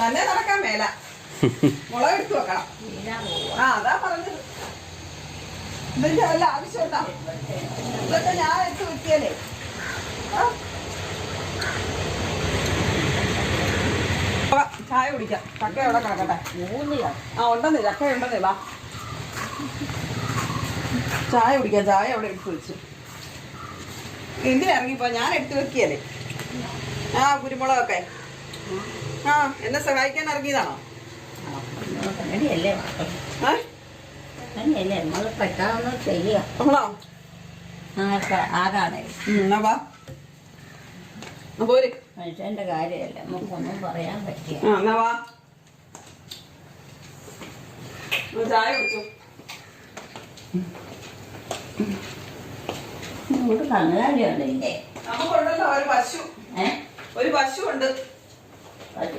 തന്നെ നടക്കാൻ മേല. മുളക് എടുത്തു വെക്കണം. ആ അതാ പറഞ്ഞത്. ഇതിന്റെ വല്ല ആവശ്യമുണ്ടാ? ഇതൊക്കെ ഞാൻ എടുത്ത് വെക്കിയല്ലേ. ചായ കുടിക്കാം. ചക്ക എവിടെ കിടക്കട്ടെ? ആ ഉണ്ടെന്നേ, ചക്ക ഉണ്ടെന്നേ. വാ ചായ കുടിക്കാം. ചായ അവിടെ എടുത്ത് വെച്ചു. എന്തിനിറങ്ങിപ്പോ? ഞാൻ എടുത്ത് വെക്കിയല്ലേ. ആ കുരുമുളകൊക്കെ. ആ എന്നെ സഹായിക്കാൻ ഇറങ്ങിയതാണോ? മനുഷ്യന്റെ കാര്യമല്ല, നമുക്കൊന്നും പറയാൻ പറ്റിയ. ചായ കുടിച്ചു. നമുക്ക് കന്നുകാലിയുണ്ട്. നമുക്കുണ്ടല്ലോ ഒരു പശു. ഒരു പശു ഉണ്ട്. പശു